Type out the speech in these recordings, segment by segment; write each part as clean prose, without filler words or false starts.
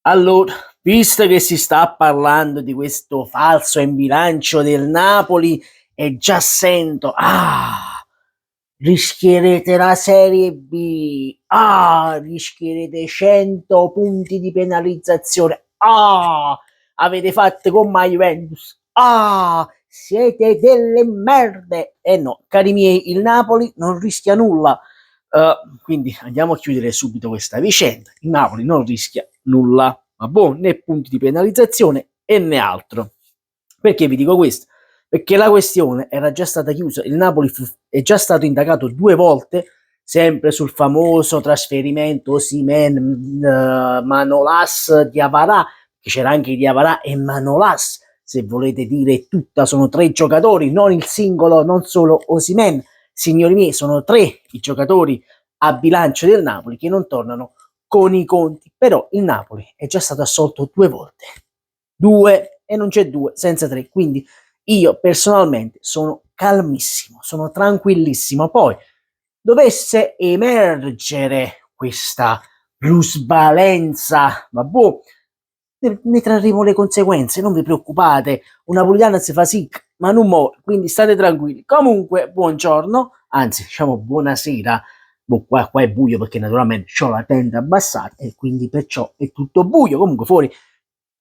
Allora, visto che si sta parlando di questo falso in bilancio del Napoli e già sento, rischierete la Serie B, rischierete 100 punti di penalizzazione, avete fatto con la Juventus, siete delle merde. E no, cari miei, il Napoli non rischia nulla. Quindi andiamo a chiudere subito questa vicenda. Il Napoli non rischia nulla, ma boh, né punti di penalizzazione e né altro. Perché vi dico questo? Perché la questione era già stata chiusa, il Napoli è già stato indagato 2 volte, sempre sul famoso trasferimento Osimhen, Manolas, Diawara, che c'era anche Diawara e Manolas, se volete dire tutta, sono 3 giocatori, non il singolo, non solo Osimhen. Signori miei, sono 3 i giocatori a bilancio del Napoli che non tornano con i conti, però il Napoli è già stato assolto 2 volte, 2 e non c'è 2 senza 3, quindi io personalmente sono calmissimo, sono tranquillissimo. Poi dovesse emergere questa plusvalenza, vabbè, ne trarremo le conseguenze, non vi preoccupate, una napoletana si fa sic, ma non muore, quindi state tranquilli. Comunque, buongiorno, anzi, diciamo buonasera. Qua è buio perché naturalmente ho la tenda abbassata e quindi perciò è tutto buio. Comunque fuori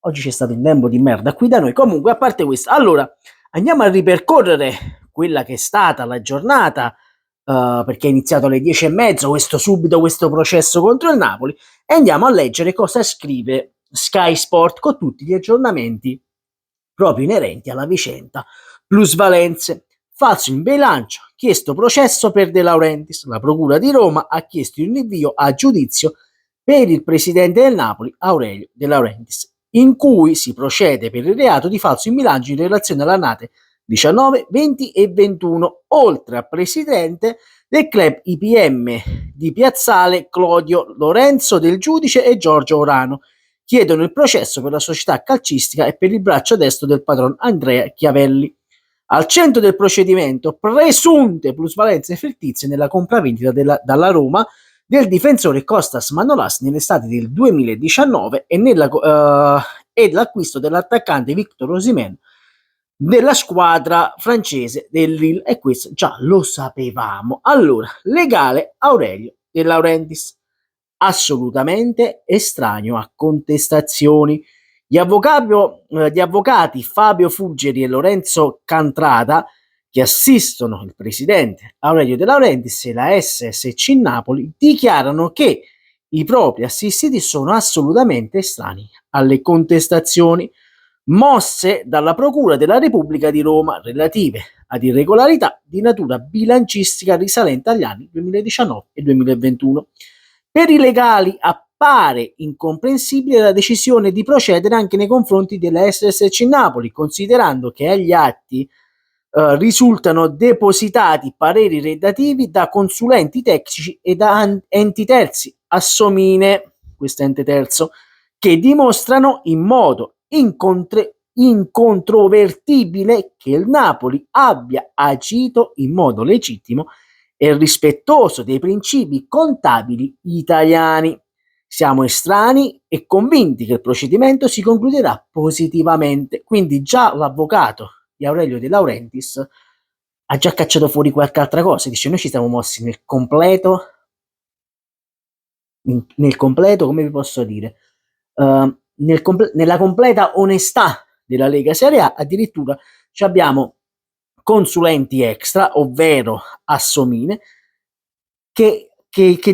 oggi c'è stato un tempo di merda qui da noi. Comunque, a parte questo, allora andiamo a ripercorrere quella che è stata la giornata, perché è iniziato alle 10:30 questo processo contro il Napoli, e andiamo a leggere cosa scrive Sky Sport con tutti gli aggiornamenti proprio inerenti alla vicenda plusvalenze. Falso in bilancio, chiesto processo per De Laurentiis. La Procura di Roma ha chiesto il rinvio a giudizio per il presidente del Napoli, Aurelio De Laurentiis, in cui si procede per il reato di falso in bilancio in relazione alle annate 19, 20 e 21, oltre al presidente del club IPM di Piazzale Claudio Lorenzo Del Giudice e Giorgio Orano. Chiedono il processo per la società calcistica e per il braccio destro del padron Andrea Chiavelli. Al centro del procedimento presunte plusvalenze fittizie nella compravendita dalla Roma del difensore Costas Manolas nell'estate del 2019 e l'acquisto dell'attaccante Victor Osimhen della squadra francese del Lille, e questo già lo sapevamo. Allora, legale Aurelio De Laurentiis, assolutamente estraneo a contestazioni. Gli avvocati Fabio Fuggeri e Lorenzo Cantrata, che assistono il presidente Aurelio De Laurentiis e la SSC Napoli, dichiarano che i propri assistiti sono assolutamente estranei alle contestazioni mosse dalla Procura della Repubblica di Roma relative ad irregolarità di natura bilancistica risalente agli anni 2019 e 2021. Per i legali appare incomprensibile la decisione di procedere anche nei confronti della SSC Napoli, considerando che agli atti risultano depositati pareri redativi da consulenti tecnici e da enti terzi, assomine, questo ente terzo, che dimostrano in modo incontrovertibile che il Napoli abbia agito in modo legittimo e rispettoso dei principi contabili italiani. Siamo estranei e convinti che il procedimento si concluderà positivamente. Quindi già l'avvocato di Aurelio De Laurentiis ha già cacciato fuori qualche altra cosa. Dice: noi ci siamo mossi nel completo, come vi posso dire, nella completa onestà della Lega Serie A. Addirittura abbiamo consulenti extra, ovvero assomine, che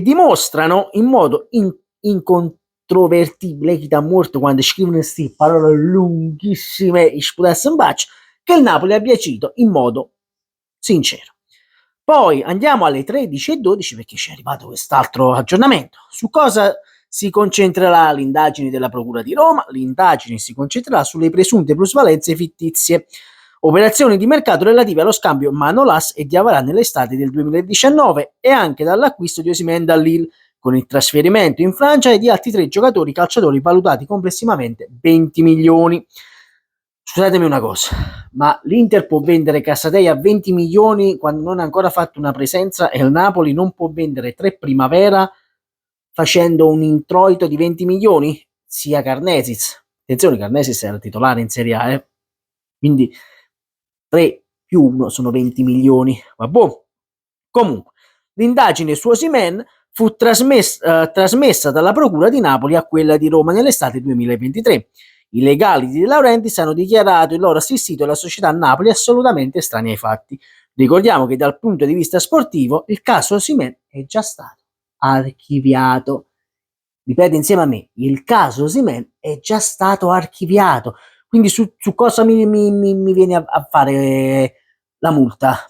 dimostrano in modo incontrovertibile, chi da morto quando scrivono queste parole lunghissime, che il Napoli abbia agito in modo sincero. Poi andiamo alle 13:12 perché ci è arrivato quest'altro aggiornamento. Su cosa si concentrerà l'indagine della Procura di Roma? L'indagine si concentrerà sulle presunte plusvalenze fittizie, operazioni di mercato relative allo scambio Manolas e Diawara nell'estate del 2019 e anche dall'acquisto di Osimhen dal Lille, con il trasferimento in Francia e di altri 3 giocatori calciatori valutati complessivamente 20 milioni. Scusatemi una cosa, ma l'Inter può vendere Casadei a 20 milioni quando non ha ancora fatto una presenza, e il Napoli non può vendere 3 Primavera facendo un introito di 20 milioni? sia Karnesis. Attenzione, Karnesis era titolare in Serie A, quindi 3 più 1 sono 20 milioni. Vabbè. Comunque, l'indagine su Osimhen fu trasmessa dalla Procura di Napoli a quella di Roma nell'estate 2023. I legali di De Laurentiis hanno dichiarato il loro assistito e la società Napoli assolutamente estranei ai fatti. Ricordiamo che dal punto di vista sportivo il caso Osimhen è già stato archiviato. Ripeto insieme a me, il caso Osimhen è già stato archiviato. Quindi su cosa mi viene a fare la multa?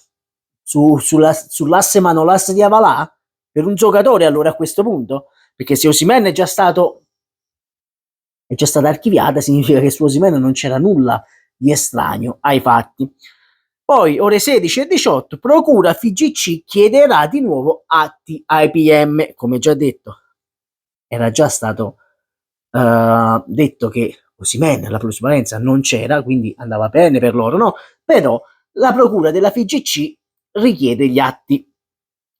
Sull'asse Manolas di Avalà? Per un giocatore allora a questo punto? Perché se Osimhen è già stata archiviata, significa che su Osimhen non c'era nulla di estraneo ai fatti. Poi, ore 16 e 18, Procura FIGC chiederà di nuovo atti ai PM. Come già detto, era già stato detto che Osimhen, la plusvalenza non c'era, quindi andava bene per loro, no? Però la Procura della FIGC richiede gli atti.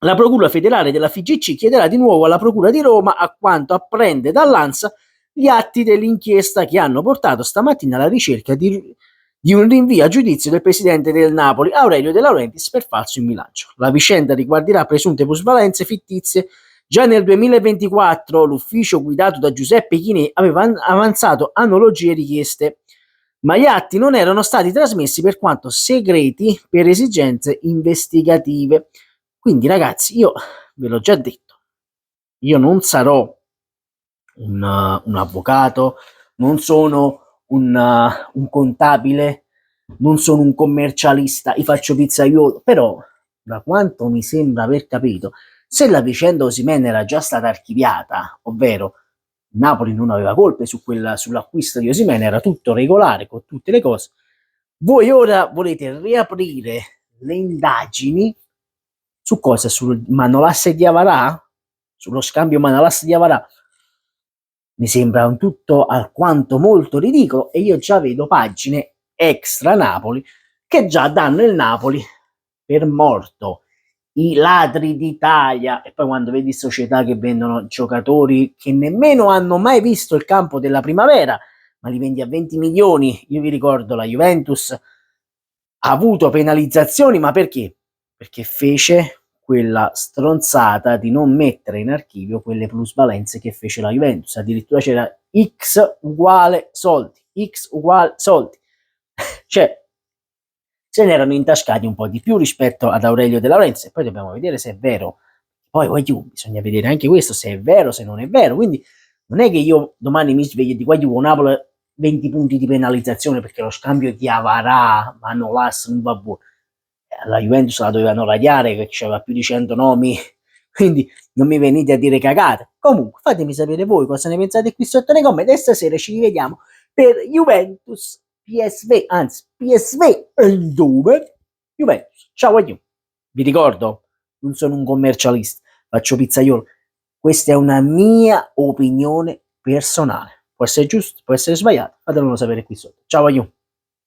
La Procura federale della FIGC chiederà di nuovo alla Procura di Roma, a quanto apprende dall'ANSA, gli atti dell'inchiesta che hanno portato stamattina alla ricerca di un rinvio a giudizio del presidente del Napoli, Aurelio De Laurentiis, per falso in bilancio. La vicenda riguarderà presunte plusvalenze fittizie. Già nel 2024 l'ufficio guidato da Giuseppe Chinè aveva avanzato analogie richieste, ma gli atti non erano stati trasmessi per quanto segreti per esigenze investigative. Quindi ragazzi, io ve l'ho già detto, io non sarò un avvocato, non sono un contabile, non sono un commercialista, io faccio pizzaiolo, però da quanto mi sembra aver capito, se la vicenda Osimhen era già stata archiviata, ovvero Napoli non aveva colpe sull'acquisto di Osimhen, era tutto regolare con tutte le cose, voi ora volete riaprire le indagini su cosa? Sul Manolas di Avarà? Sullo scambio Manolas di Avarà? Mi sembra un tutto alquanto molto ridicolo e io già vedo pagine extra Napoli che già danno il Napoli per morto. I ladri d'Italia. E poi quando vedi società che vendono giocatori che nemmeno hanno mai visto il campo della primavera, ma li vendi a 20 milioni, io vi ricordo la Juventus ha avuto penalizzazioni, ma perché? Perché fece quella stronzata di non mettere in archivio quelle plusvalenze che fece la Juventus. Addirittura c'era X uguale soldi, X uguale soldi. Cioè, se ne erano intascati un po' di più rispetto ad Aurelio De Laurentiis, e poi dobbiamo vedere se è vero. Poi bisogna vedere anche questo, se è vero, se non è vero. Quindi non è che io domani mi sveglio e dico Napoli 20 punti di penalizzazione perché lo scambio di Avarà, Manolas, non va buono. La Juventus la dovevano radiare che c'era più di 100 nomi, quindi non mi venite a dire cagate. Comunque fatemi sapere voi cosa ne pensate qui sotto nei commenti e stasera ci rivediamo per Juventus PSV, anzi PSV Eindhoven Juventus. Ciao a you. Vi ricordo, non sono un commercialista, faccio pizzaiolo. Questa è una mia opinione personale. Può essere giusto, può essere sbagliato, fatemelo sapere qui sotto. Ciao a you.